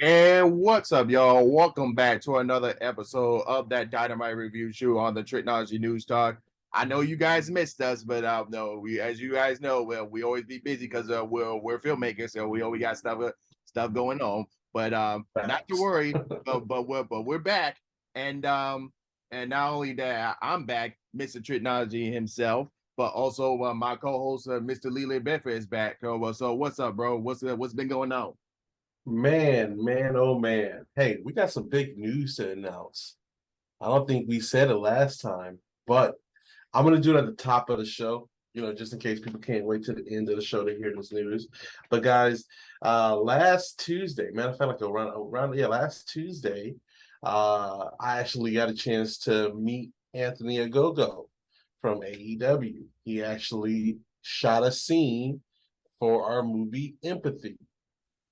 And what's up, y'all? Welcome back to another episode of that Dynamite review show on the Tricology News Talk. I know you guys missed us, but no, as you guys know, well, we always be busy because we're filmmakers, so we always got stuff going on. But not to Facts. worry, but we're back, and not only that, I'm back, Mr. Tricology himself, but also my co-host, Mr. Leland Benford is back. So what's up, bro? What's been going on? Man, oh man. Hey, we got some big news to announce. I don't think we said it last time, but I'm going to do it at the top of the show, just in case people can't wait to the end of the show to hear this news. But guys, last Tuesday, matter of fact, like last Tuesday, I actually got a chance to meet Anthony Ogogo from AEW. He actually shot a scene for our movie Empathy.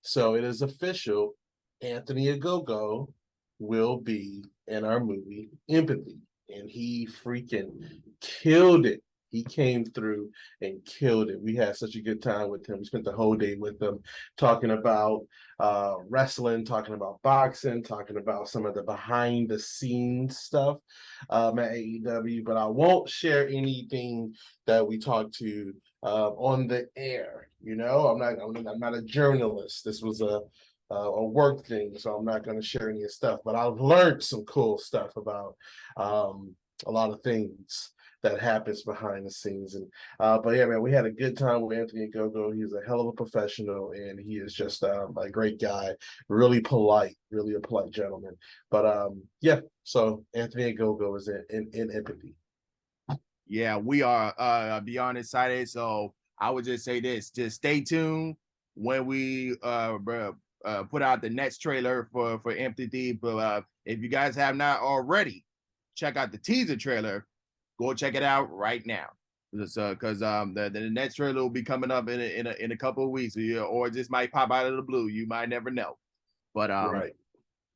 So it is official. Anthony Ogogo will be in our movie Empathy. And he freaking killed it. He came through and killed it. We had such a good time with him. We spent the whole day with him talking about wrestling, talking about boxing, talking about some of the behind the scenes stuff at AEW. But I won't share anything that we talked to on the air. I'm not a journalist. This was a work thing, so I'm not going to share any stuff. But I've learned some cool stuff about a lot of things that happens behind the scenes. And but yeah, man, we had a good time with Anthony Gogo. He's a hell of a professional, and he is just a great guy, really polite, really a polite gentleman. But yeah, so Anthony Gogo is in Empathy. Yeah, we are beyond excited. So I would just say this: just stay tuned when we put out the next trailer for Empathy. But if you guys have not already, check out the teaser trailer. Go check it out right now. Because the next trailer will be coming up in a couple of weeks, or it just might pop out of the blue. You might never know. But Right.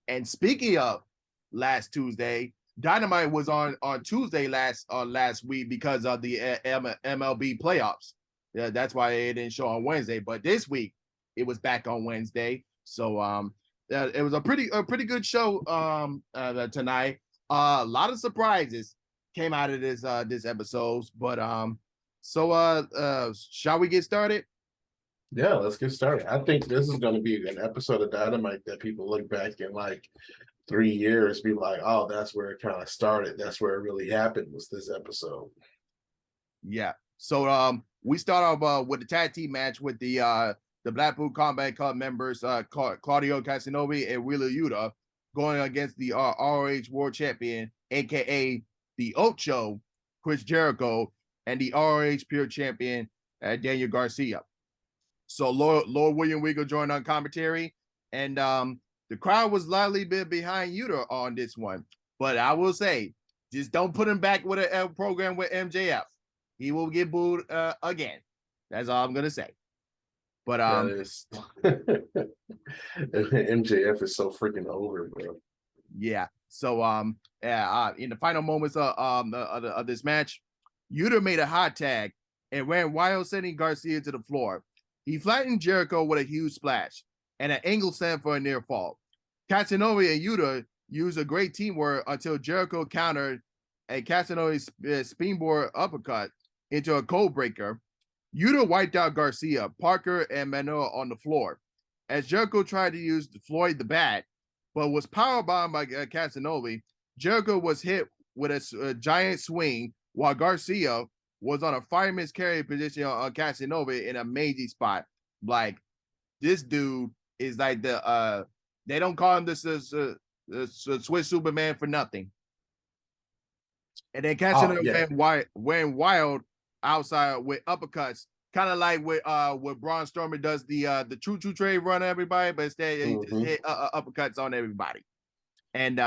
and speaking of last Tuesday, Dynamite was on Tuesday last week because of the MLB playoffs. Yeah, that's why it didn't show on Wednesday. But this week it was back on Wednesday. So it was a pretty good show tonight. A lot of surprises came out of this episode. But shall we get started? Yeah, let's get started. I think this is going to be an episode of Dynamite that people look back in like 3 years, be like, oh, that's where it kind of started. That's where it really happened, was this episode. Yeah. So we start off with the tag team match with the Blackpool Combat Club members Claudio Casanova and Wheeler Yuta going against the ROH World Champion, aka the Ocho, Chris Jericho, and the ROH Pure Champion, Daniel Garcia. So Lord William Regal joined on commentary, and the crowd was slightly bit behind Yuta on this one. But I will say, just don't put him back with a program with MJF. He will get booed again. That's all I'm gonna say. But That is MJF is so freaking over, bro. yeah. So in the final moments of this match, Yuta made a hot tag and ran wild, sending Garcia to the floor. He flattened Jericho with a huge splash and an angle slam for a near fall. Casanova and Yuta used a great teamwork until Jericho countered a Casanova springboard uppercut into a code breaker. Yuta wiped out Garcia, Parker, and Manoa on the floor. As Jericho tried to use Floyd the Bat, but was powerbombed by Casanova, Jericho was hit with a giant swing while Garcia was on a fireman's carry position on Casanova in a amazing spot. Like, this dude is like they don't call him this Swiss Superman for nothing. And then Oh Casanova yeah. went wild outside with uppercuts, kind of like what Braun Strowman does the choo choo trade run everybody, but instead he just hit uppercuts on everybody. And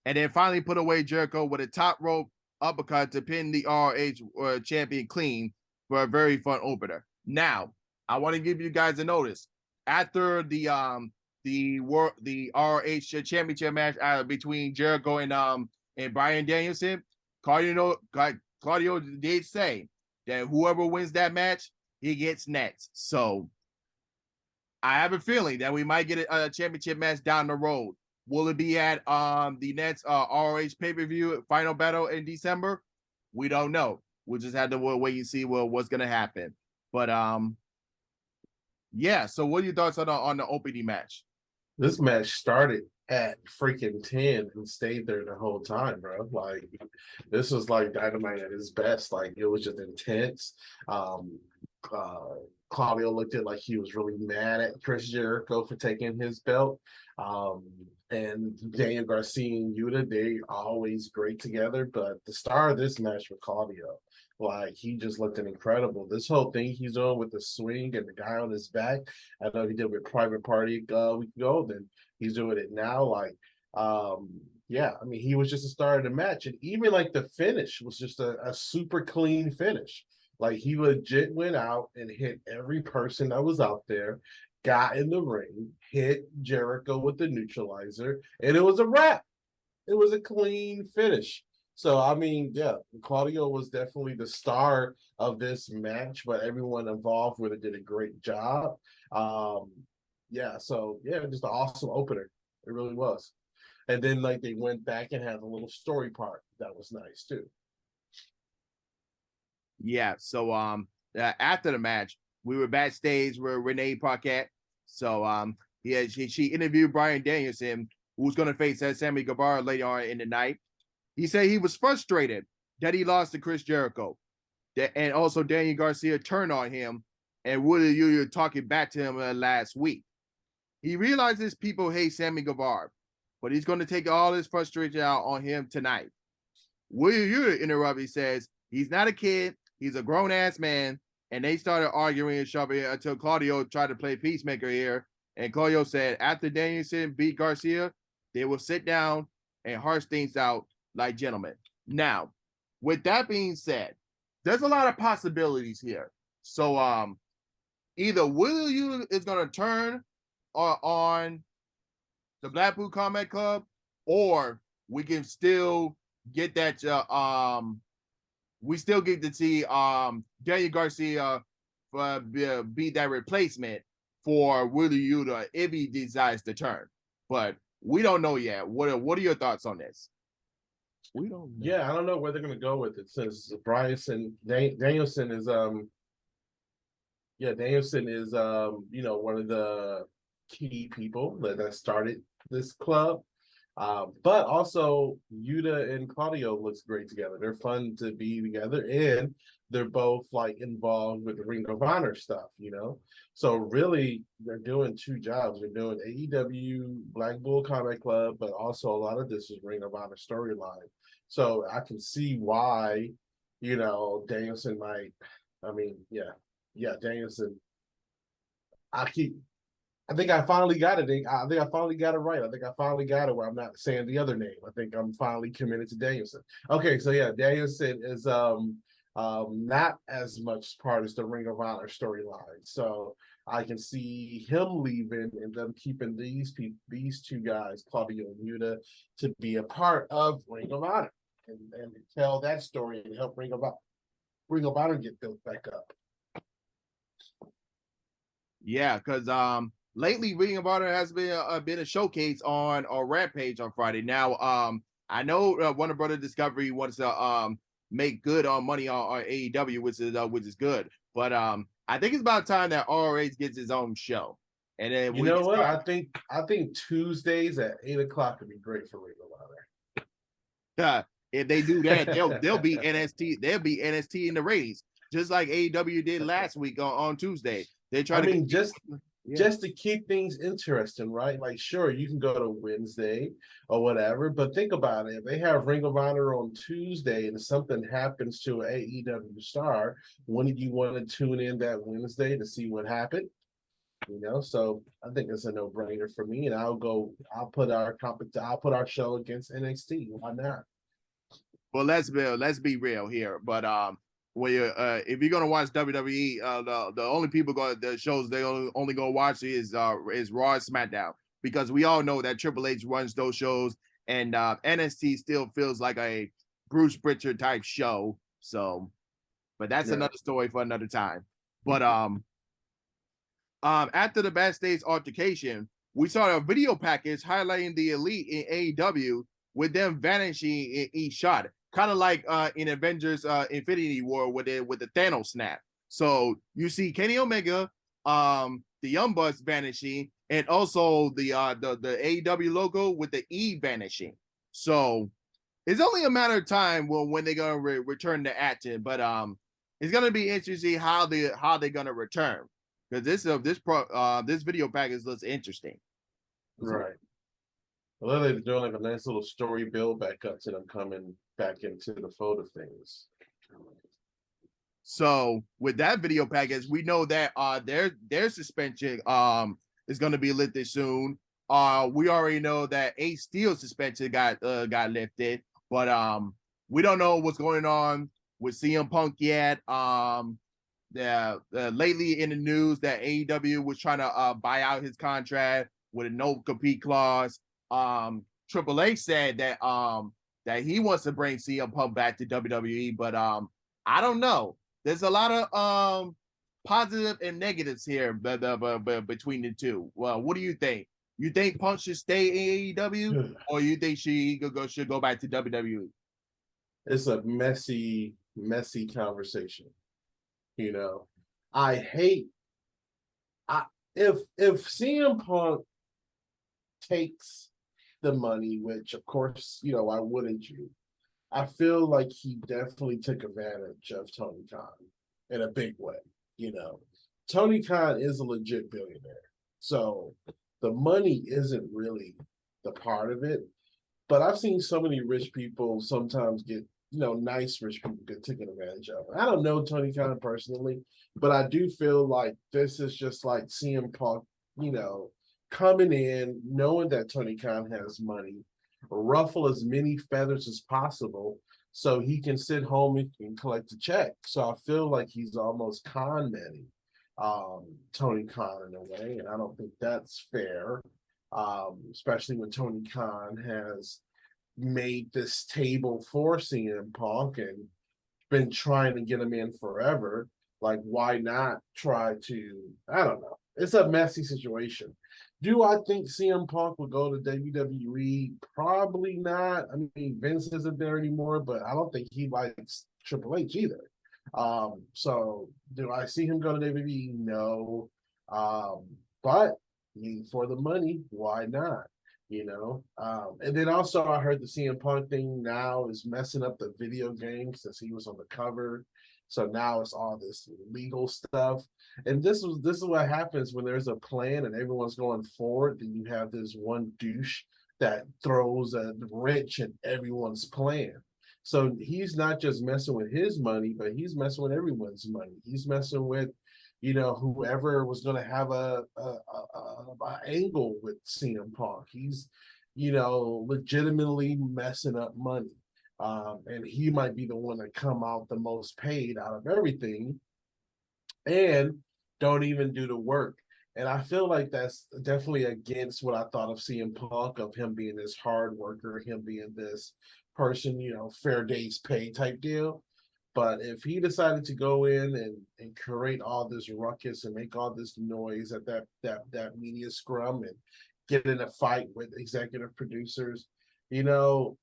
then finally put away Jericho with a top rope uppercut to pin the ROH champion clean for a very fun opener. Now, I want to give you guys a notice. After the ROH championship match between Jericho and Bryan Danielson, Claudio did say that whoever wins that match, he gets next. So I have a feeling that we might get a championship match down the road. Will it be at the next ROH pay-per-view final battle in December? We don't know. We'll just have to wait and see what's gonna happen. But yeah. So what are your thoughts on the opening match? This match started at freaking 10 and stayed there the whole time, bro. Like, this was like Dynamite at its best. Like, it was just intense. Um, uh, Claudio looked at like he was really mad at Chris Jericho for taking his belt. Um, and Daniel Garcia and Yuta, they always great together. But the star of this match was Claudio. Like, he just looked incredible. This whole thing he's doing with the swing and the guy on his back, I know he did with Private Party a week ago. Then he's doing it now. Like, yeah, I mean, he was just a star of the match, and even like the finish was just a super clean finish. Like, he legit went out and hit every person that was out there, got in the ring, hit Jericho with the neutralizer, and it was a wrap. It was a clean finish. So I mean, yeah, Claudio was definitely the star of this match, but everyone involved with it did a great job. Um, yeah, so yeah, just an awesome opener. It really was. And then like they went back and had a little story part that was nice too. Yeah. So after the match, we were backstage where Renee Paquette. So yeah, she interviewed Bryan Danielson, who's gonna face Sammy Guevara later on in the night. He said he was frustrated that he lost to Chris Jericho. And also Daniel Garcia turned on him and Woody Yuya talking back to him last week. He realizes people hate Sammy Guevara, but he's going to take all his frustration out on him tonight. Woody Yuya interrupts. He says he's not a kid. He's a grown-ass man. And they started arguing and shoving until Claudio tried to play peacemaker here. And Claudio said after Danielson beat Garcia, they will sit down and harsh things out like gentlemen. Now, with that being said, there's a lot of possibilities here. So either Will you is going to turn on the Blackpool Combat Club, or we can still get that we still get to see Daniel Garcia be that replacement for Willie Yuta if he decides to turn. But we don't know yet. What are your thoughts on this? We don't know. Yeah, I don't know where they're gonna go with it since Bryson Danielson is Danielson is one of the key people that started this club. But also Yuta and Claudio looks great together. They're fun to be together, and they're both like involved with the Ring of Honor stuff. So really they're doing two jobs. They're doing AEW Black Bull Combat Club, but also a lot of this is Ring of Honor storyline. So I can see why, Danielson might, I mean, yeah, Danielson. I think I finally got it. I think I finally got it right. I think I finally got it where I'm not saying the other name. I think I'm finally committed to Danielson. Okay, so yeah, Danielson is not as much part as the Ring of Honor storyline. So I can see him leaving and them keeping these two guys, Claudio and Yuta, to be a part of Ring of Honor and tell that story and help Ring of Honor get built back up. Yeah, because lately Ring of Honor has been a showcase on a Rampage on Friday. Now I know Warner Brother Discovery wants to make good on money on AEW, which is good. But I think it's about time that ROH gets its own show. And then you know what? I think Tuesdays at 8:00 would be great for Ring of Honor. If they do that, they'll be NXT. They'll be NXT in the ratings, just like AEW did last week on Tuesday. They try just to keep things interesting, right? Like, sure, you can go to Wednesday or whatever, but think about it. If they have Ring of Honor on Tuesday and something happens to an AEW star, wouldn't you want to tune in that Wednesday to see what happened? So I think it's a no-brainer for me, and I'll put our show against NXT. Why not? Well, let's be real here, but if you're gonna watch WWE, the only people the shows they only gonna watch is Raw and SmackDown, because we all know that Triple H runs those shows, and NXT still feels like a Bruce Pritchard type show. So, but that's another story for another time. But after the backstage altercation, we saw a video package highlighting the Elite in AEW with them vanishing in each shot, kind of like in Avengers Infinity War with the Thanos snap. So you see Kenny Omega, the Young Bucks vanishing, and also the AEW logo with the E vanishing. So it's only a matter of time when they're gonna return to action, but it's gonna be interesting how they're gonna return because this video package looks interesting. Right. Well, they're doing like a nice little story build back up to them coming back into the fold of things. So with that video package, we know that their suspension is going to be lifted soon. We already know that Ace Steel suspension got lifted, but we don't know what's going on with CM Punk yet. Lately in the news that AEW was trying to buy out his contract with a no compete clause. Triple H said that he wants to bring CM Punk back to WWE, but I don't know. There's a lot of positive and negatives here between the two. Well, what do you think? You think Punk should stay in AEW, or you think she should go back to WWE? It's a messy conversation. You know, I hate if CM Punk takes the money, which of course, why wouldn't you? I feel like he definitely took advantage of Tony Khan in a big way. Tony Khan is a legit billionaire. So the money isn't really the part of it. But I've seen so many rich people sometimes get, nice rich people get taken advantage of. I don't know Tony Khan personally, but I do feel like this is just like CM Punk, coming in, knowing that Tony Khan has money, ruffle as many feathers as possible so he can sit home and collect a check. So I feel like he's almost con manning Tony Khan in a way, and I don't think that's fair, especially when Tony Khan has made this table for CM Punk and been trying to get him in forever. Like, why not try to, I don't know. It's a messy situation. Do I think CM Punk will go to WWE? Probably not. I mean, Vince isn't there anymore, but I don't think he likes Triple H either. So do I see him go to WWE? No. But I mean, for the money, why not? And then also I heard the CM Punk thing now is messing up the video game since he was on the cover. So now it's all this legal stuff. And this is what happens when there's a plan and everyone's going forward. Then you have this one douche that throws a wrench in everyone's plan. So he's not just messing with his money, but he's messing with everyone's money. He's messing with, whoever was going to have a angle with CM Punk. He's, legitimately messing up money. And he might be the one that come out the most paid out of everything and don't even do the work. And I feel like that's definitely against what I thought of CM Punk, of him being this hard worker, him being this person, fair days pay type deal. But if he decided to go in and create all this ruckus and make all this noise at that media scrum and get in a fight with executive producers,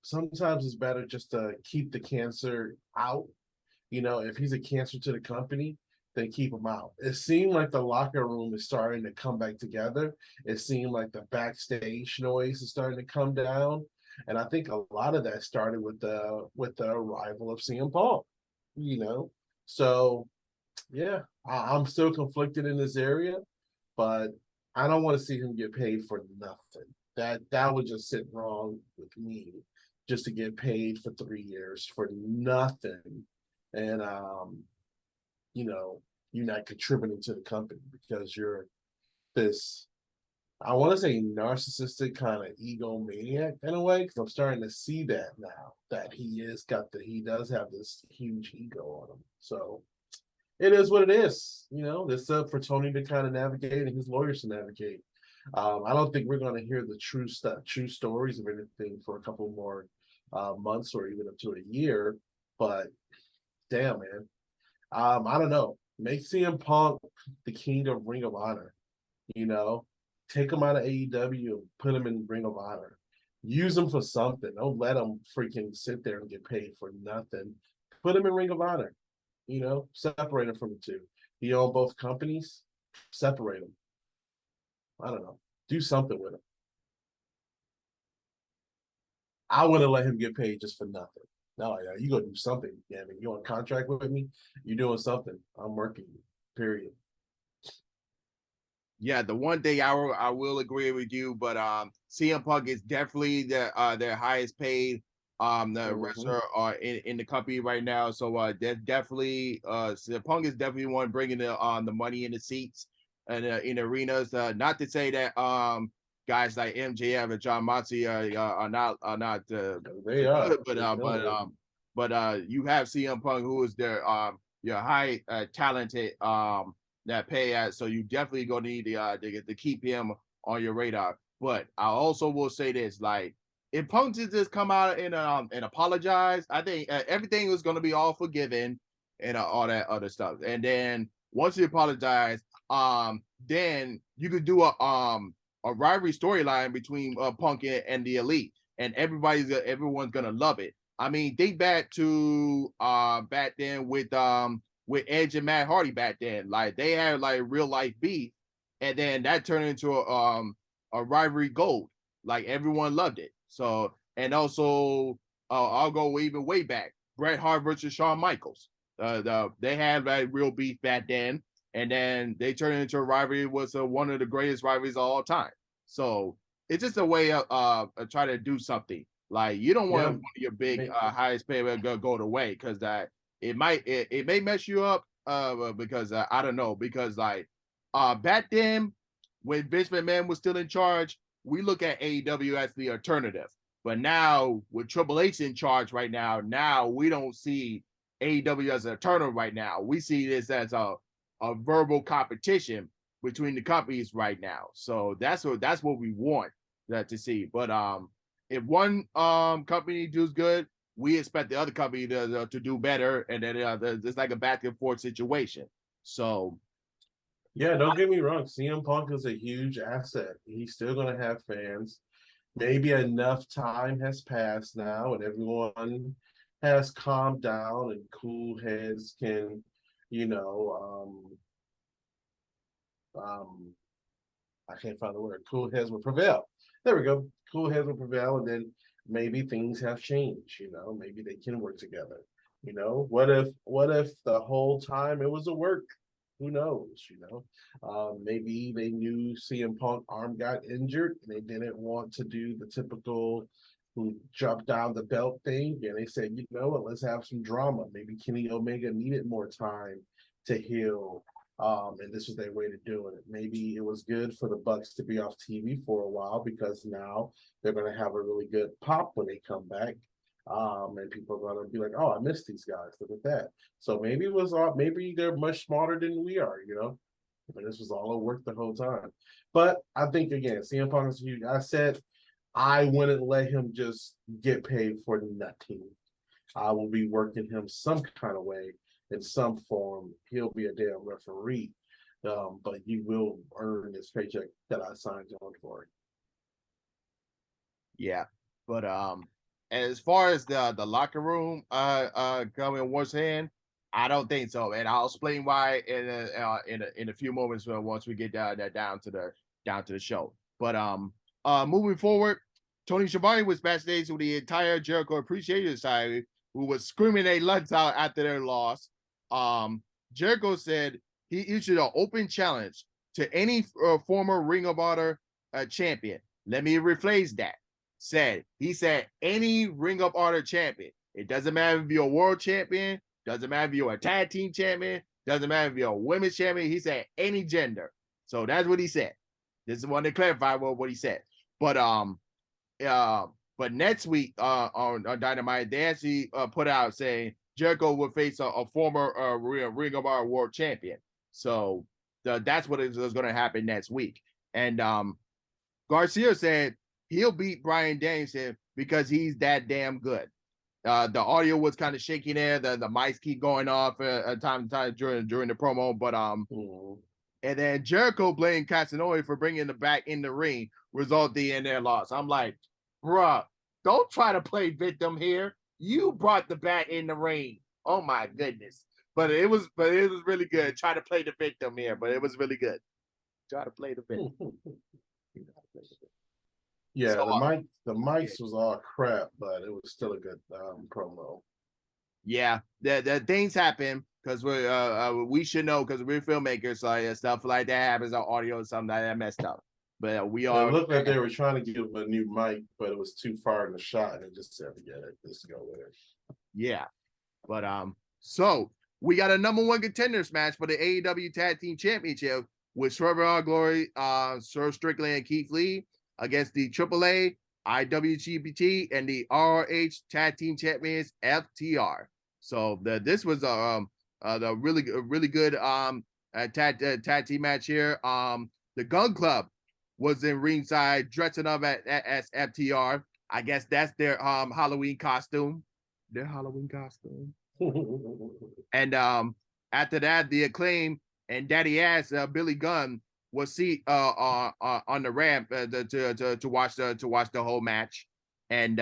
sometimes it's better just to keep the cancer out. If he's a cancer to the company, then keep him out. It seemed like the locker room is starting to come back together. It seemed like the backstage noise is starting to come down. And I think a lot of that started with the arrival of CM Punk. So yeah, I'm still conflicted in this area, but I don't want to see him get paid for nothing. That would just sit wrong with me, just to get paid for 3 years for nothing. And you're not contributing to the company because you're this, I want to say, narcissistic kind of egomaniac in a way, because I'm starting to see that now, that he does have this huge ego on him. So it is what it is. It's up for Tony to kind of navigate and his lawyers to navigate. I don't think we're going to hear the true stories of anything for a couple more months or even up to a year. But damn, man, I don't know. Make CM Punk the king of Ring of Honor. You know, take him out of AEW and put him in Ring of Honor. Use him for something. Don't let him freaking sit there and get paid for nothing. Put him in Ring of Honor. You know, separate him from the two. He own both companies. Separate him. I don't know. Do something with him. I wouldn't let him get paid just for nothing. No, yeah, you go do something. Yeah, I mean, you on contract with me? You doing something? I'm working you. Period. Yeah, the one thing I will agree with you, but CM Punk is definitely their highest paid the Mm-hmm. wrestler in the company right now. So they're definitely CM Punk is definitely one bringing the money in the seats and in arenas. Not to say that guys like MJF and John Moxley are not They are. good, but They're killing it. you have CM Punk who is their your high talented that pay at. So you definitely gonna need to keep him on your radar. But I also will say this: like, if Punk just come out and apologize, I think everything was gonna be all forgiven and all that other stuff. And then once you apologize, then you could do a rivalry storyline between Punk and the Elite, and everyone's gonna love it. I mean, think back to back then with Edge and Matt Hardy back then. Like they had like real life beef, and then that turned into a rivalry gold. Like everyone loved it. So and also I'll go even way back. Bret Hart versus Shawn Michaels. They had like real beef back then, and then they turned it into a rivalry. It was one of the greatest rivalries of all time. So it's just a way of try to do something. Like you don't want Yeah. one of your big highest paid go away because that it may mess you up because I don't know because like back then when Vince McMahon was still in charge, we look at AEW as the alternative. But now with Triple H in charge right now we don't see AEW as an alternative right now. We see this as a verbal competition between the companies right now. So that's what we want that to see. But if one company does good, we expect the other company to do better, and then it's like a back and forth situation. So Yeah, don't get me wrong. CM Punk is a huge asset. He's still going to have fans. Maybe enough time has passed now, and everyone has calmed down, and cool heads can, you know, I can't find the word. Cool heads will prevail. There we go. Cool heads will prevail, and then maybe things have changed. You know, maybe they can work together. You know, what if the whole time it was a work? Who knows? You know, maybe they knew CM Punk arm got injured, and they didn't want to do the typical who jump down the belt thing, and they said, you know what, let's have some drama. Maybe Kenny Omega needed more time to heal, and this was their way to doing it. Maybe it was good for the Bucks to be off TV for a while because now they're going to have a really good pop when they come back. And people are going to be like, "Oh, I missed these guys. Look at that." So maybe it was all. Maybe they're much smarter than we are. You know, but this was all a work the whole time. But I think again, CM Punk is huge. I said I wouldn't let him just get paid for nothing. I will be working him some kind of way in some form. He'll be a damn referee, but he will earn his paycheck that I signed on for. yeah, but as far as the locker room coming once in, I don't think so, and I'll explain why in a few moments once we get down to the show. But moving forward, Tony Schiavone was backstage with the entire Jericho Appreciation Society, who was screaming their lungs out after their loss. Jericho said he issued an open challenge to any former Ring of Honor champion. Let me rephrase that. He said any Ring of Honor champion. It doesn't matter if you're a world champion, doesn't matter if you're a tag team champion, doesn't matter if you're a women's champion. He said any gender. So that's what he said. This is one to clarify what he said. But next week on Dynamite, they actually put out saying Jericho would face a former Ring of Honor world champion. So that's what is going to happen next week. And Garcia said he'll beat Brian Danielson because he's that damn good. The audio was kind of shaky there. The mics keep going off time to time during the promo, but And then Jericho blamed Casanova for bringing the back in the ring, resulting in their loss. I'm like, bruh, don't try to play victim here. You brought the bat in the ring. Oh my goodness. But it was really good. Try to play the victim here, but it was really good. Try to play the victim. Yeah, So, the mics was all crap, but it was still a good promo. yeah, the things happen because we should know because we're filmmakers, so stuff like that happens on audio and something like that messed up. But we It are looked like they were trying to give him a new mic, but it was too far in the shot, and they just said, "Forget it, let's go with it." yeah. But so we got a number one contenders match for the AEW Tag Team Championship with Swerve Our Glory, Sir Strickland and Keith Lee against the AAA, IWGP, and the ROH Tag Team Champions FTR. So this was the really good tag team match here. The Gun Club was in ringside dressing up as FTR. I guess that's their Halloween costume. Their Halloween costume. And after that, the Acclaim and Daddy Ass Billy Gunn was on the ramp to watch the whole match. And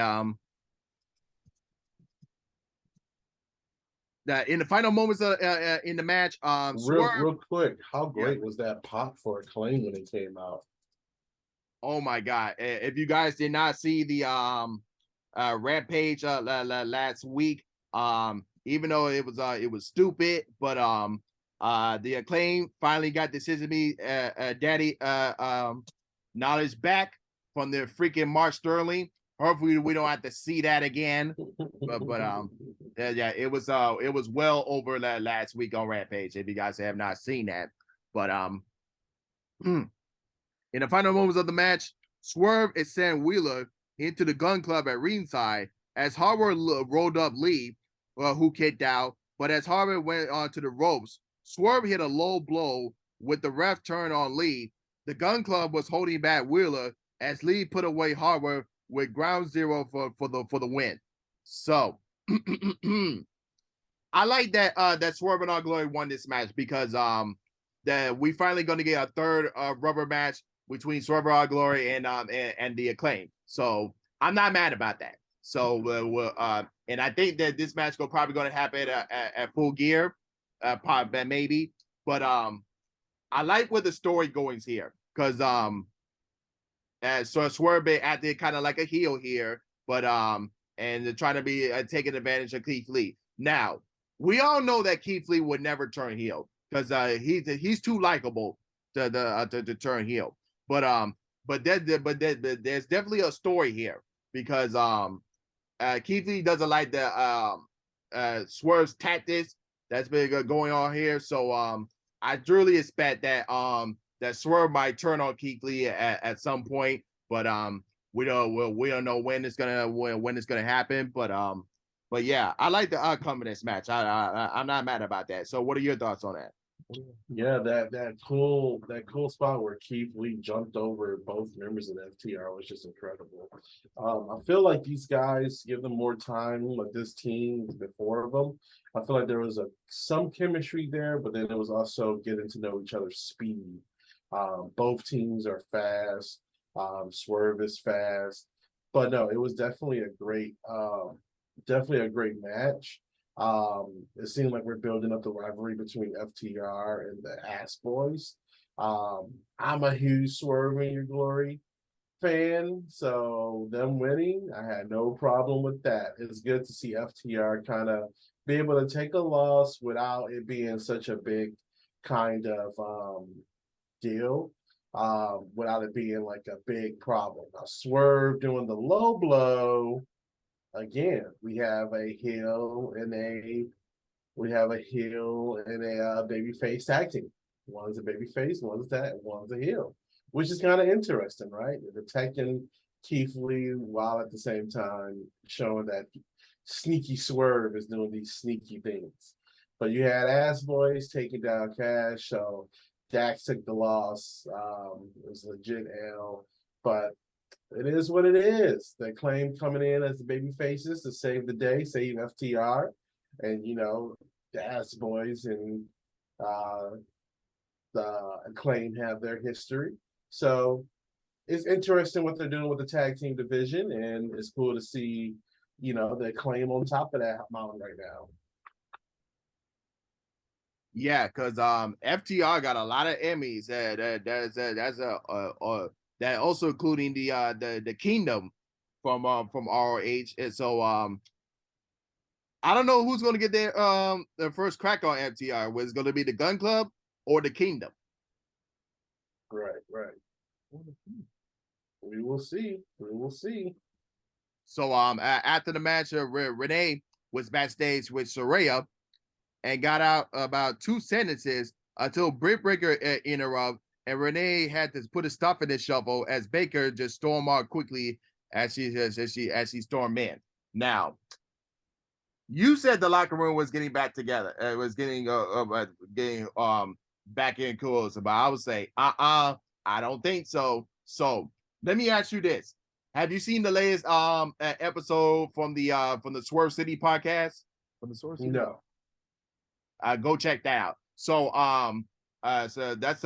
in the final moments in the match, real quick, how great Yeah. was that pop for Acclaim when it came out? Oh my God! If you guys did not see the Rampage last week, even though it was stupid, but the Acclaim finally got the Sesame Daddy knowledge back from the freaking Mark Sterling. Hopefully we don't have to see that again. But yeah, it was well over that last week on Rampage. If you guys have not seen that, but in the final moments of the match, Swerve and Sam Wheeler into the Gun Club at ringside as Harwood rolled up Lee, who kicked out. But as Harwood went onto the ropes, Swerve hit a low blow with the ref turn on Lee. The Gun Club was holding back Wheeler as Lee put away Harwood with ground zero for the win. So I like that that Swerve and Our Glory won this match because that we finally going to get a third rubber match between Swerve Our Glory and the Acclaim. So I'm not mad about that. So and I think that this match go probably going to happen at Full Gear, probably maybe. But I like where the story goes here because so Swerve acted kind of like a heel here, but and they're trying to be taking advantage of Keith Lee. Now we all know that Keith Lee would never turn heel because he's too likable to turn heel. But there's definitely a story here because Keith Lee doesn't like the Swerve's tactics that's been going on here. So I truly expect that that Swerve might turn on Keith Lee at some point, but we don't know when it's gonna happen. But yeah, I like the outcome of this match. I'm not mad about that. So what are your thoughts on that? Yeah, that cool spot where Keith Lee jumped over both members of the FTR was just incredible. I feel like these guys give them more time, like this team, the four of them. I feel like there was some chemistry there, but then it was also getting to know each other's speed. Both teams are fast. Swerve is fast, but no, it was definitely a great match. It seemed like we're building up the rivalry between FTR and the Ass Boys. I'm a huge Swerve in Your Glory fan, so them winning, I had no problem with that. It's good to see FTR kind of be able to take a loss without it being such a big kind of deal, without it being like a big problem. Now, Swerve doing the low blow. Again, we have a heel and a baby face tag team. One's a baby face, one's a heel, which is kind of interesting, right? They're protecting Keith Lee while at the same time showing that sneaky Swerve is doing these sneaky things. But you had Ass Boys taking down Cash, so Dax took the loss. It was legit L, but it is what it is. The Acclaim coming in as the baby faces to save the day, save FTR, and the Ass Boys and Acclaim have their history. So it's interesting what they're doing with the tag team division, and it's cool to see, the Acclaim on top of that mountain right now. Yeah, because FTR got a lot of Emmys. That also including the Kingdom from ROH. And so I don't know who's gonna get their first crack on FTR. Was it gonna be the Gun Club or the Kingdom? Right. We will see. So after the match, Renee was backstage with Saraya and got out about 2 sentences until Britt Baker interrupted, and Renee had to put a stop in the shuffle as Baker just stormed out quickly as she stormed in. Now, you said the locker room was getting back together. It was getting back in cool. But I would say, I don't think so. So let me ask you this: have you seen the latest episode from the Swerve City podcast? From the Swerve City? No. Go check that out. So so that's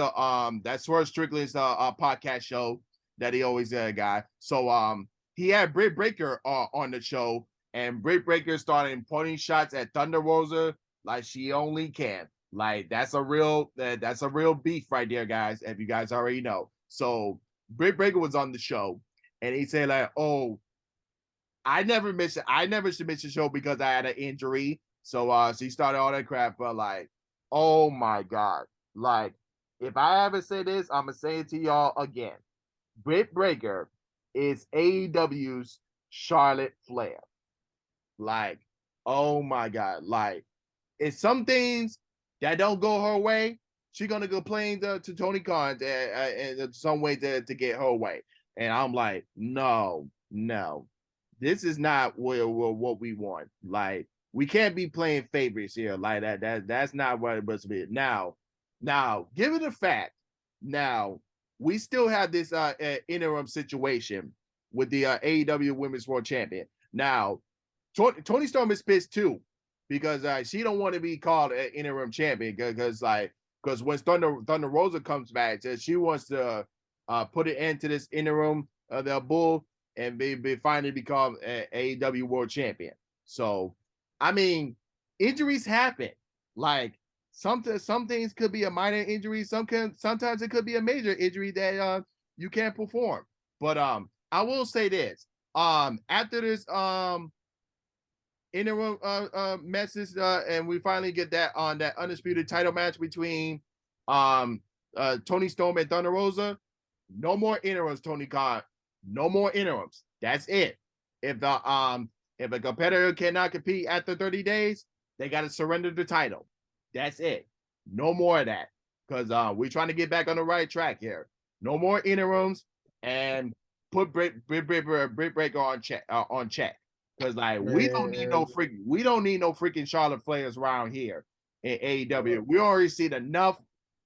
Swerve Strickland's podcast show that he always got. So he had Britt Baker on the show, and Britt Baker started pointing shots at Thunder Rosa like she only can. Like that's a real beef right there, guys. If you guys already know. So Britt Baker was on the show, and he said like, "Oh, I never should miss the show because I had an injury." So she started all that crap, but like, oh my god, like if I ever say this, I'm gonna say it to y'all again. Britt Baker is AEW's Charlotte Flair. Like, oh my god, like it's some things that don't go her way, she's gonna complain to Tony Khan in some way to get her way. And I'm like, no, this is not what we want. Like, we can't be playing favorites here like that. That's not what it must be. Now, given the fact, now we still have this interim situation with the AEW Women's World Champion. Now, Tony Storm is pissed too because she don't want to be called an interim champion because when Thunder Rosa comes back, she wants to put an end to this interim the Bull and be finally become an AEW World Champion. So, I mean, injuries happen. Like some things could be a minor injury. Sometimes it could be a major injury that you can't perform. But I will say this: after this interim message, and we finally get that on that undisputed title match between Tony Storm and Thunder Rosa. No more interims, Tony Khan. No more interims. That's it. If a competitor cannot compete after 30 days, they got to surrender the title. That's it. No more of that. Because we're trying to get back on the right track here. No more interims, and put Britt Baker on check. Because like we don't need no freaking Charlotte Flairs around here in AEW. We already seen enough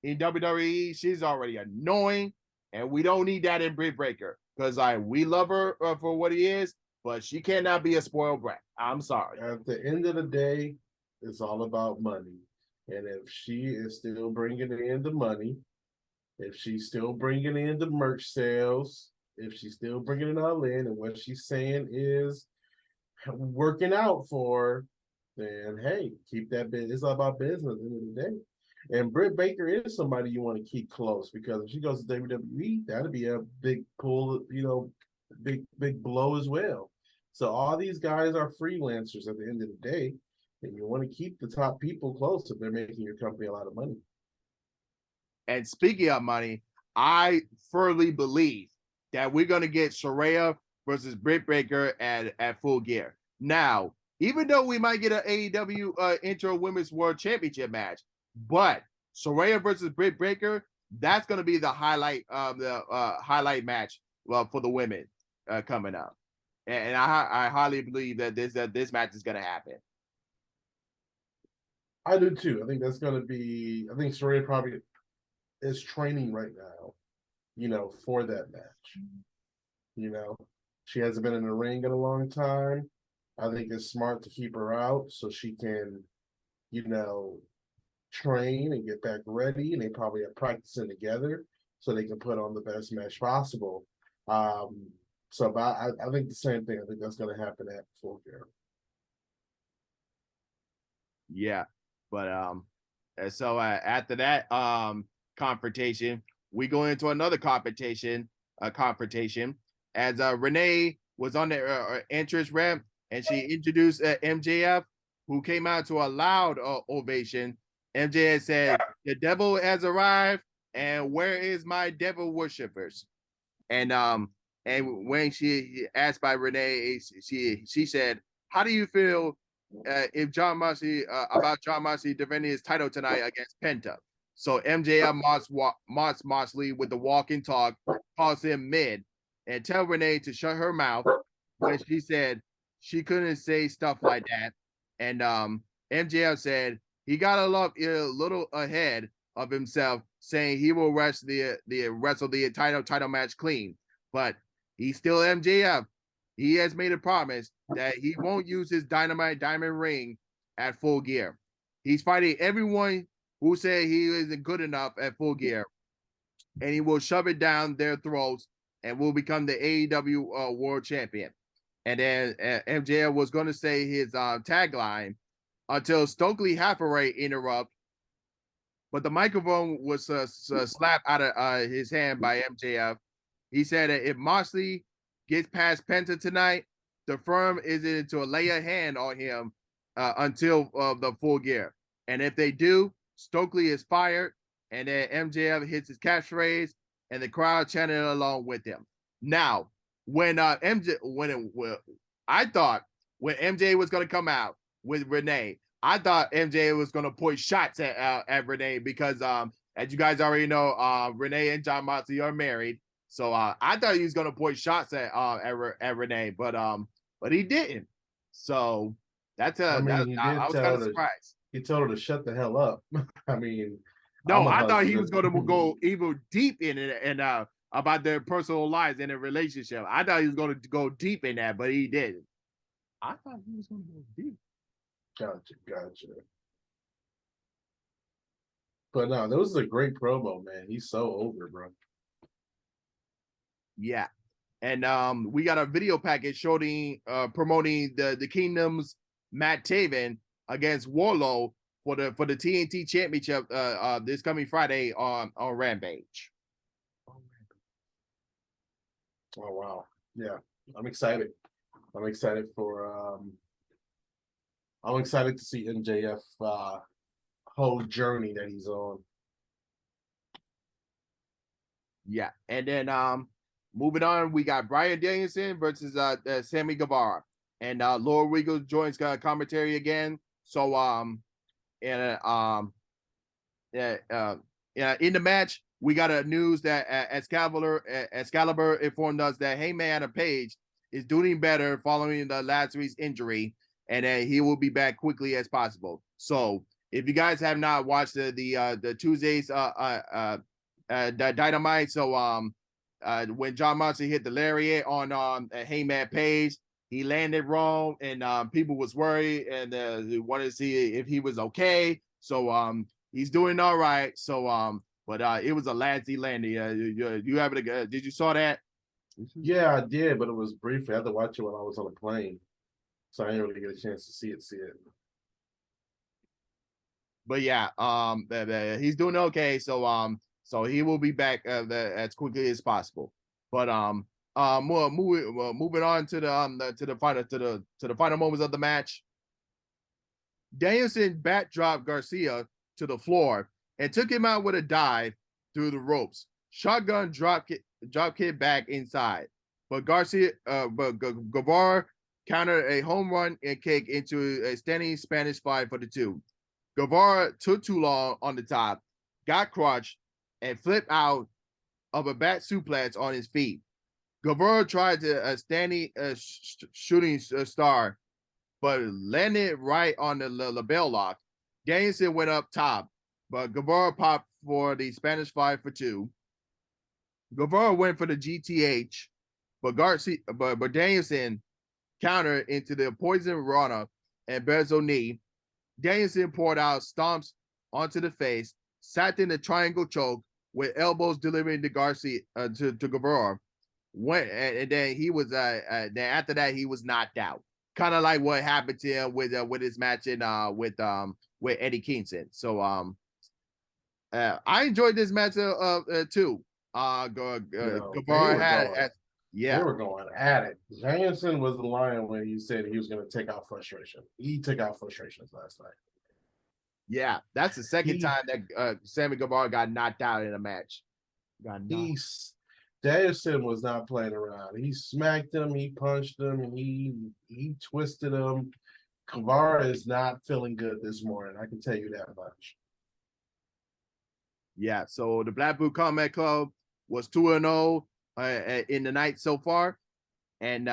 in WWE. She's already annoying, and we don't need that in Britt Baker. Because like we love her for what he is, but she cannot be a spoiled brat. I'm sorry. At the end of the day, it's all about money. And if she is still bringing in the money, if she's still bringing in the merch sales, if she's still bringing it all in, and what she's saying is working out for, then hey, keep that business. It's all about business at the end of the day. And Britt Baker is somebody you want to keep close because if she goes to WWE, that'd be a big pull, big blow as well. So all these guys are freelancers at the end of the day, and you want to keep the top people close if they're making your company a lot of money. And speaking of money, I firmly believe that we're going to get Saraya versus Britt Baker at Full Gear. Now, even though we might get an AEW Intro Women's World Championship match, but Saraya versus Britt Baker, that's going to be the highlight highlight match for the women coming up. And I highly believe that this match is going to happen. I do too. I think that's going to be. I think Saraya probably is training right now, for that match. She hasn't been in the ring in a long time. I think it's smart to keep her out so she can, train and get back ready, and they probably are practicing together so they can put on the best match possible. But I think the same thing. I think that's going to happen at Full Gear. Yeah, but and so after that confrontation, we go into another confrontation. As Renee was on the entrance ramp and she introduced MJF, who came out to a loud ovation. MJF said, "The devil has arrived, and where is my devil worshippers?" And when she asked by Renee, she said, "How do you feel if John Moxley about John Moxley defending his title tonight against Penta?" So MJF Moss Moxley with the walk and talk, calls him mid, and tell Renee to shut her mouth when she said she couldn't say stuff like that. And MJF said he got a little ahead of himself, saying he will wrestle the title match clean, but he's still MJF. He has made a promise that he won't use his Dynamite diamond ring at Full Gear. He's fighting everyone who said he isn't good enough at Full Gear, and he will shove it down their throats and will become the AEW World Champion. And then MJF was going to say his tagline until Stokely Hathaway interrupt, but the microphone was slapped out of his hand by MJF. He said that if Moxley gets past Penta tonight, the firm is to lay a hand on him until the Full Gear. And if they do, Stokely is fired, and then MJF hits his catchphrase, and the crowd chanted along with him. Now, when I thought when MJ was going to come out with Renee, I thought MJ was going to point shots at Renee because, as you guys already know, Renee and John Moxley are married. So I thought he was going to point shots at Renee, but he didn't. So that's I was kind of surprised. He told her to shut the hell up. I mean, no, I thought he was going to go even deep in it and about their personal lives and their relationship. I thought he was going to go deep in that, but he didn't. I thought he was going to go deep. Gotcha. But no, that was a great promo, man. He's so over, bro. Yeah. And we got a video package showing promoting the Kingdom's Matt Taven against Warlow for the TNT Championship this coming Friday on Rampage. Oh wow. Yeah. I'm excited. I'm excited to see MJF whole journey that he's on. Yeah. And then moving on, we got Bryan Danielson versus Sammy Guevara. And Laura Regal joins commentary again. So in the match, we got a news that Excalibur informed us that Heyman Page is doing better following the last week's injury, and he will be back quickly as possible. So if you guys have not watched the Tuesdays the Dynamite, so when John Moxley hit the lariat on Heyman Page, he landed wrong, and people was worried and wanted to see if he was okay. So he's doing all right. So but it was a lazy landing. You have it? Did you saw that? Yeah, I did, but it was brief. I had to watch it when I was on a plane, so I didn't really get a chance to see it. But yeah, he's doing okay. So he will be back as quickly as possible. But moving on to the final moments of the match. Danielson backdropped Garcia to the floor and took him out with a dive through the ropes. Shotgun drop kick back inside, but Guevara countered a home run and kick into a standing Spanish fly for the two. Guevara took too long on the top, got crushed, and flipped out of a back suplex on his feet. Guevara tried to standing shooting star, but landed right on the label lock. Danielson went up top, but Guevara popped for the Spanish fly for two. Guevara went for the GTH, but Danielson countered into the poison Rana and Bezo knee. Danielson poured out stomps onto the face, sat in the triangle choke with elbows delivering to Garcia to Guevara. Went and then he was then after that he was knocked out. Kind of like what happened to him with his match in with Eddie Kingston. So I enjoyed this match too. Guevara had They yeah. were going at it. Danielson was the lion when he said he was going to take out frustration. He took out frustrations last night. Yeah, that's the second time that Sammy Guevara got knocked out in a match. Danielson was not playing around. He smacked him, he punched him, he twisted him. Guevara is not feeling good this morning. I can tell you that much. Yeah, so the Blackpool Combat Club was 2-0 in the night so far. And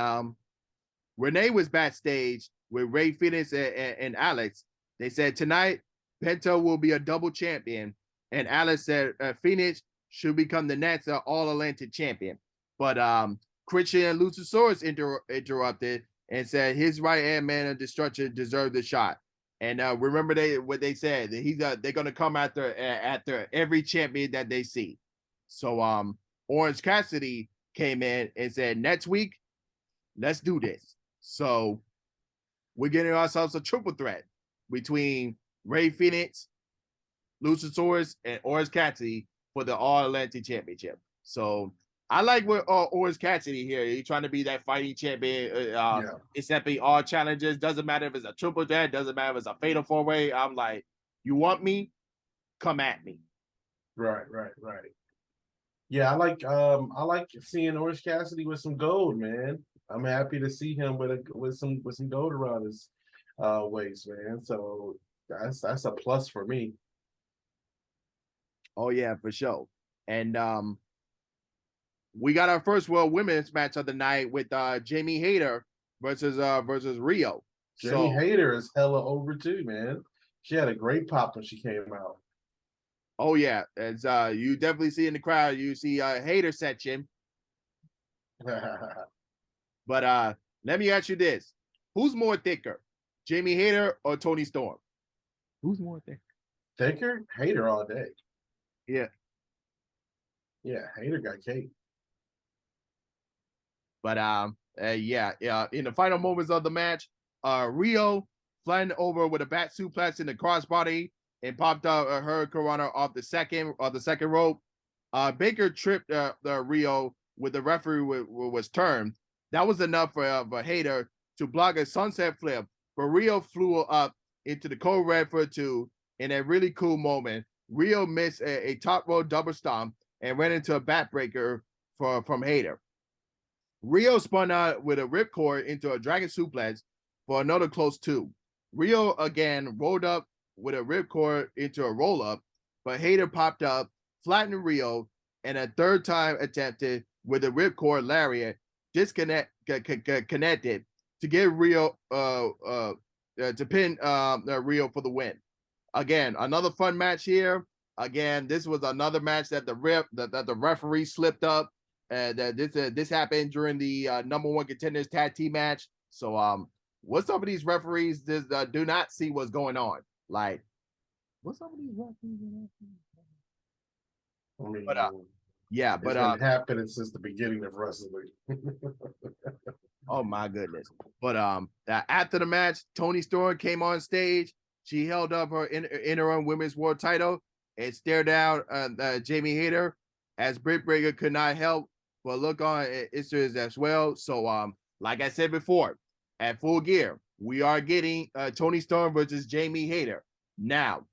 Renee was backstage with Ray Phoenix and Alex. They said tonight, Penta will be a double champion. And Alex said Phoenix should become the next All-Atlantic champion. But Christian Luchasaurus interrupted and said his right-hand man of destruction deserved the shot. And remember what they said, that they're gonna come after every champion that they see. So Orange Cassidy came in and said, next week, let's do this. So we're getting ourselves a triple threat between Ray Phoenix, Luchasaurus, and Orange Cassidy for the All Atlantic Championship. So I like what Orange Cassidy here. He's trying to be that fighting champion, accepting all challenges. Doesn't matter if it's a triple threat. Doesn't matter if it's a fatal four-way. I'm like, you want me? Come at me. Right. Yeah, I like seeing Orange Cassidy with some gold, man. I'm happy to see him with some gold around his waist, man. So that's a plus for me. Oh yeah, for sure. And we got our first World Women's match of the night with Jamie Hayter versus Rio. Jamie Hayter is hella over too, man. She had a great pop when she came out. Oh yeah, as you definitely see in the crowd, you see Hayter section. But let me ask you this: who's more thicker, Jamie Hayter or Tony Storm? Who's more thicker? Thicker? Hayter all day. Yeah. Yeah, Hayter got cake. But in the final moments of the match, Rio flattened over with a bat suplex in the crossbody and popped out a hurricanrana off the second rope. Baker tripped Rio with the referee was turned. That was enough for Hayter to block a sunset flip, but Rio flew up into the Cole Redford 2 in a really cool moment. Rio missed a top row double stomp and ran into a backbreaker from Hayter. Rio spun out with a ripcord into a dragon suplex for another close 2. Rio again rolled up with a ripcord into a roll-up, but Hayter popped up, flattened Rio, and a third time attempted with a ripcord lariat connected to get Rio to pin Rio for the win. Again, another fun match here. Again, this was another match that the referee slipped up. This happened during the number one contenders tag team match. So what some of these referees do not see what's going on. Like, what some of these referees do not see? I mean, but it's been happening since the beginning of wrestling. Oh my goodness. But after the match, Toni Storm came on stage. She held up her interim women's world title and stared down Jamie Hayter, as Britt Baker could not help but look on Isters as well. So like I said before, at Full Gear, we are getting Toni Storm versus Jamie Hayter. Now,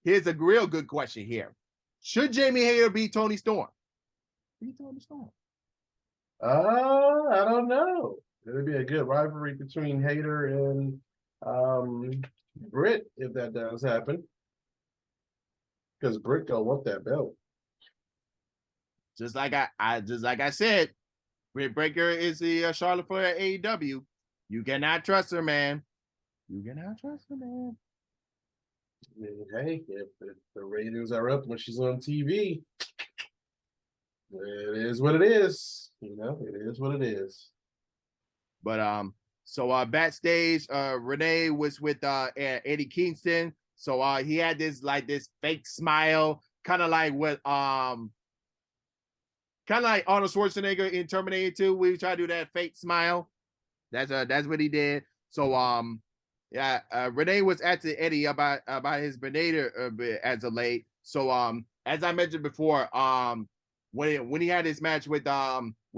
here's a real good question here. Should Jamie Hayter beat Toni Storm? Beat Toni Storm? I don't know. It'd be a good rivalry between Hayter and Britt if that does happen. Because Britt don't want that belt. Just like I said, Britt Baker is the Charlotte Flair AEW. You cannot trust her, man. You cannot trust her, man. Hey, if the ratings are up when she's on TV, it is what it is. You know, it is what it is. But so backstage, Renee was with Eddie Kingston. So he had this fake smile, kind of like Arnold Schwarzenegger in Terminator 2. We try to do that fake smile. That's what he did. So Renee was asking Eddie about his Benator as of late. So as I mentioned before, when he had his match with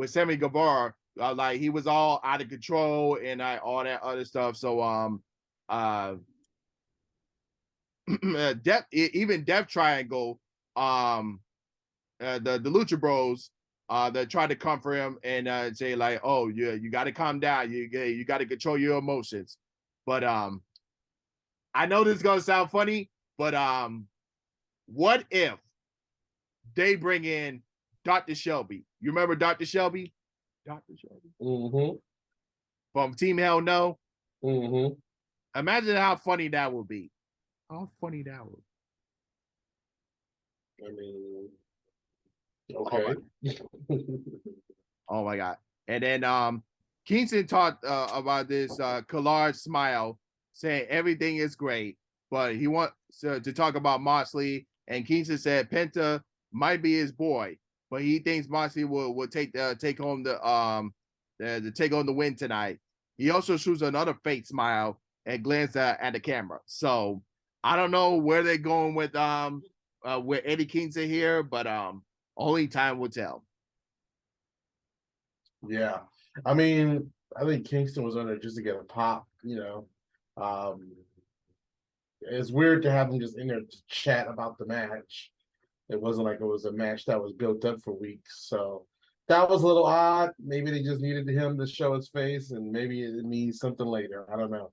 Sammy Guevara, like he was all out of control and all that other stuff. So Death Triangle, the Lucha Bros, that tried to comfort him and say like, oh, you got to calm down, you got to control your emotions. But I know this is gonna sound funny, but what if they bring in Dr. Shelby? You remember Dr. Shelby? Dr. Shelby from Team Hell No. Imagine how funny that would be. How funny that would be. I mean, okay. Oh my God. And then Kingston talked about this collage smile, saying everything is great, but he wants to talk about Moxley. And Kingston said Penta might be his boy, but he thinks Moxley will take home the win tonight. He also shoots another fake smile and glances at the camera. So I don't know where they're going with Eddie Kingston here, but only time will tell. Yeah, I mean, I think Kingston was on there just to get a pop. It's weird to have him just in there to chat about the match. It wasn't like it was a match that was built up for weeks, so that was a little odd. Maybe they just needed him to show his face, and maybe it means something later. I don't know.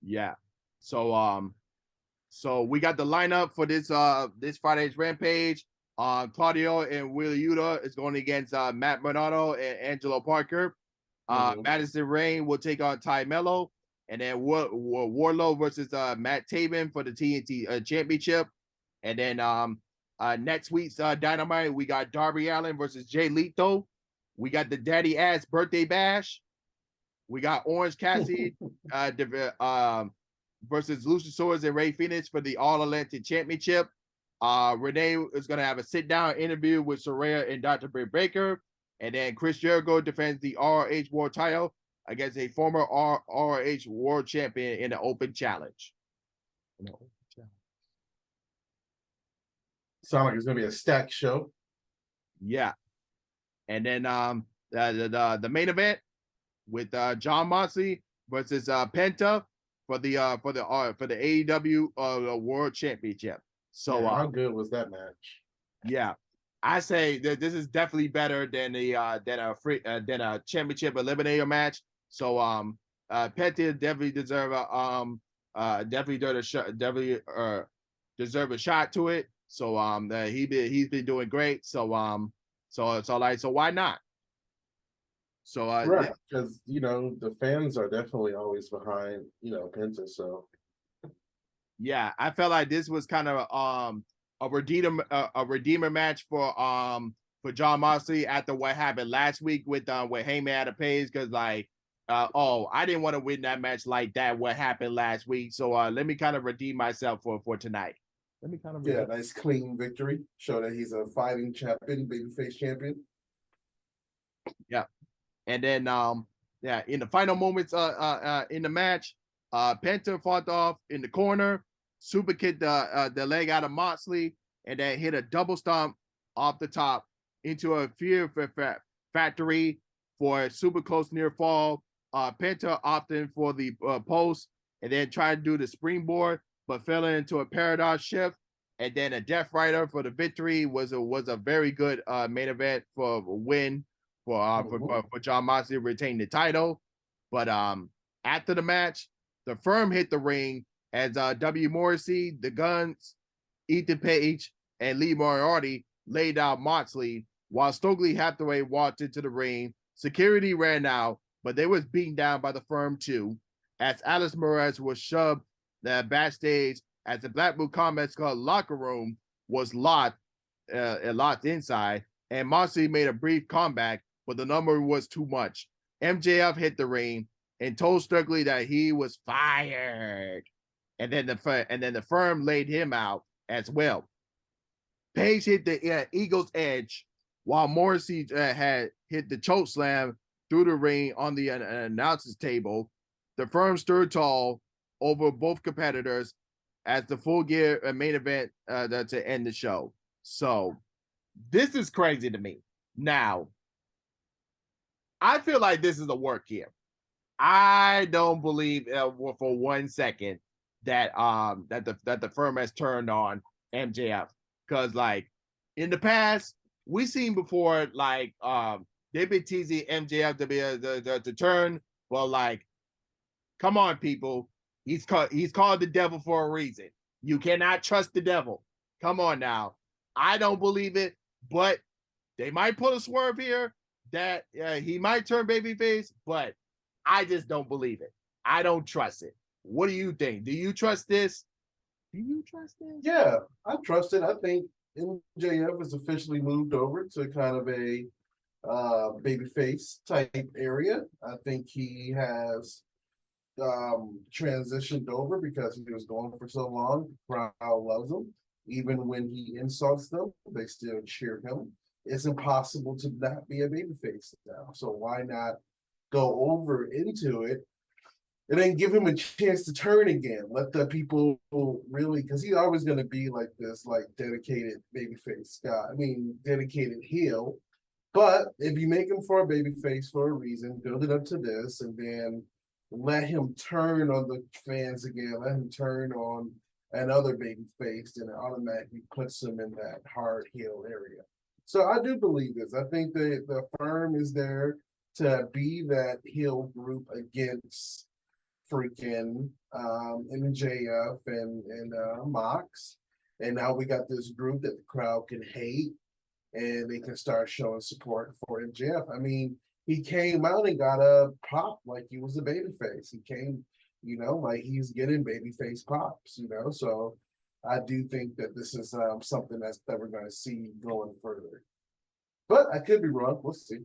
Yeah. So we got the lineup for this Friday's Rampage. Claudio and Wheeler Yuta is going against Matt Bernardo and Angelo Parker. Madison Rain will take on Ty Mello, and then Wardlow versus Matt Taven for the TNT Championship. And then next week's Dynamite, we got Darby Allin versus Jay Lethal. We got the Daddy Ass Birthday Bash. We got Orange Cassidy versus Luchasaurus and Ray Phoenix for the All Atlantic Championship. Renee is going to have a sit-down interview with Soraya and Dr. Britt Baker. And then Chris Jericho defends the ROH World title against a former ROH World Champion in an open challenge. Sound like it's going to be a stacked show. Yeah. And then the main event with John Moxley versus Penta for the AEW World Championship. So how good was that match? Yeah, I say that this is definitely better than a championship eliminator match. So Penta definitely deserve a shot to it. So he's been doing great. So why not? So right, because the fans are definitely always behind Penta. So yeah, I felt like this was kind of a redeemer match for John Moxley after what happened last week with Heyman at a pace, because I didn't want to win that match like that, what happened last week. So let me kind of redeem myself for tonight. Let me kind of nice clean victory. Show that he's a fighting champion, babyface champion. Yeah. And then in the final moments in the match, Penta fought off in the corner, super kicked the leg out of Moxley, and then hit a double stomp off the top into a Fear Factory for a super close near fall. Penta opted for the post and then tried to do the springboard, but fell into a paradox shift. And then a Death Rider for the victory was a very good main event for a win for John Moxley to retain the title. But after the match, the Firm hit the ring as W. Morrissey, the Guns, Ethan Page, and Lee Moriarty laid out Moxley, while Stokely Hathaway walked into the ring. Security ran out, but they was beaten down by the Firm too, as Alice Morales was shoved backstage as the Blackpool Combat Club locker room was locked inside, and Moxley made a brief comeback, but the number was too much. MJF hit the ring and told Stokely that he was fired. and then the firm laid him out as well. Page hit the Eagle's edge, while Morrissey had hit the choke slam through the ring on the announcer's table. The firm stood tall over both competitors as the Full Gear main event to end the show. So this is crazy to me. Now, I feel like this is a work here. I don't believe for 1 second that the firm has turned on MJF, because like in the past we've seen before, like they've been teasing MJF to be to turn. Well, like, come on, people, he's called the devil for a reason. You cannot trust the devil. Come on now. I don't believe it, but they might pull a swerve here that he might turn babyface, but I just don't believe it. I don't trust it. What do you think? Do you trust this? Do you trust this? Yeah, I trust it. I think MJF has officially moved over to kind of a babyface type area. I think he has transitioned over because he was going for so long. The crowd loves him. Even when he insults them, they still cheer him. It's impossible to not be a babyface now. So why not go over into it and then give him a chance to turn again? Let the people really, because he's always going to be like this, like dedicated babyface guy. I mean, dedicated heel. But if you make him for a babyface for a reason, build it up to this, and then let him turn on the fans again, let him turn on another babyface, and it automatically puts him in that hard heel area. So I do believe this. I think the firm is there to be that heel group against freaking MJF and Mox. And now we got this group that the crowd can hate, and they can start showing support for MJF. I mean, he came out and got a pop like he was a babyface. He came, like he's getting babyface pops, So I do think that this is something that we're going to see going further. But I could be wrong. We'll see.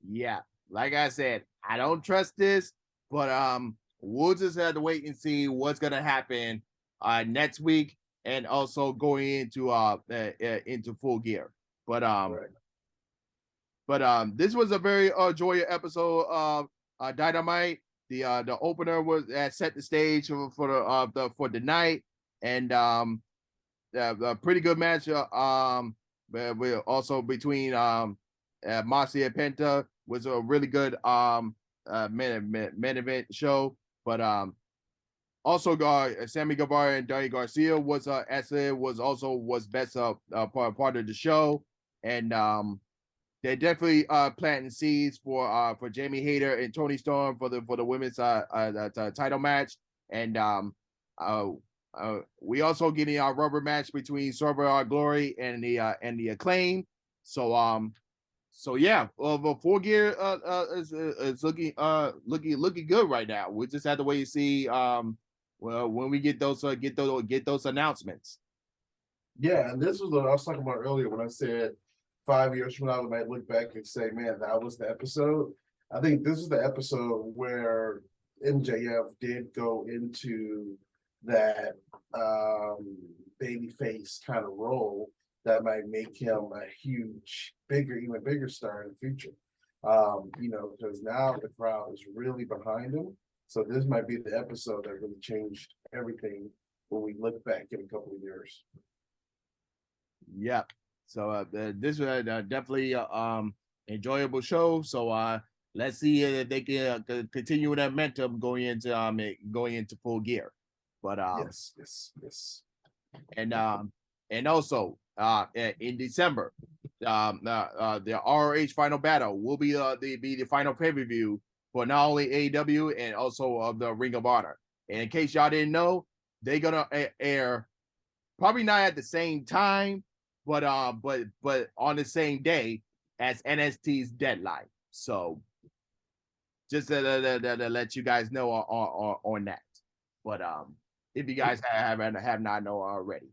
Yeah, like I said, I don't trust this, but we'll just have to wait and see what's gonna happen next week, and also going into Full Gear. But Right. this was a very joyous episode of Dynamite. The opener was set the stage for the night, and a pretty good match. We also between Moxley and Penta was a really good main event show. But also Sammy Guevara and Danny Garcia was was best part of the show, and they're definitely planting seeds for Jamie Hayter and Tony Storm for the women's title match. And we also getting our rubber match between Survivor Glory and the Acclaim. So yeah, the Full Gear is looking good right now. We just have to wait and see well when we get those announcements. Yeah, and this was what I was talking about earlier when I said 5 years from now we might look back and say, man, that was the episode. I think this is the episode where MJF did go into that babyface kind of role that might make him a huge, even bigger star in the future. Because now the crowd is really behind him. So this might be the episode that really changed everything when we look back in a couple of years. Yep. So this was definitely enjoyable show. So let's see if they can continue that momentum going into Full Gear. But yes. And also in December, the ROH Final Battle will be the final pay-per-view for not only AEW and also of the Ring of Honor. And in case y'all didn't know, they're gonna air probably not at the same time, but on the same day as NXT's Deadline. So just to let you guys know on that. But if you guys have not know already.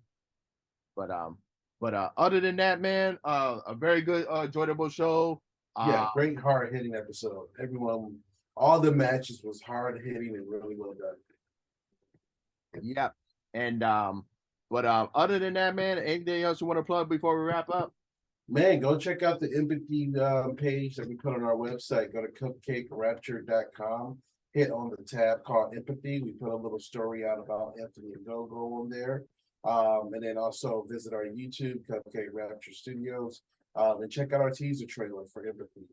But other than that, man, a very good enjoyable show. Great hard hitting episode. All the matches was hard hitting and really well done. Yep. And but other than that, man, anything else you want to plug before we wrap up? Man, go check out the empathy page that we put on our website. Go to cupcakerapture.com. Hit on the tab called empathy. We put a little story out about Anthony and Gogo on there. And then also visit our YouTube, Cupcake Rapture Studios, and check out our teaser trailer for empathy.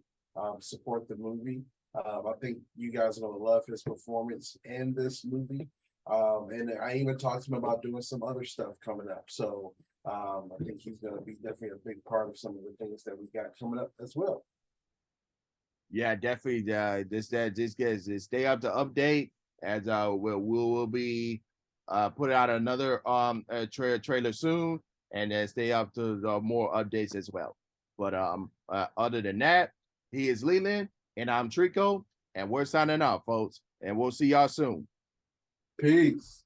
Support the movie. I think you guys are going to love his performance in this movie. And I even talked to him about doing some other stuff coming up. So I think he's going to be definitely a big part of some of the things that we got coming up as well. Yeah, definitely. Stay up to update as we'll be putting out another trailer soon, and stay up to the more updates as well. But other than that, he is Leland, and I'm Trico, and we're signing off, folks, and we'll see y'all soon. Peace.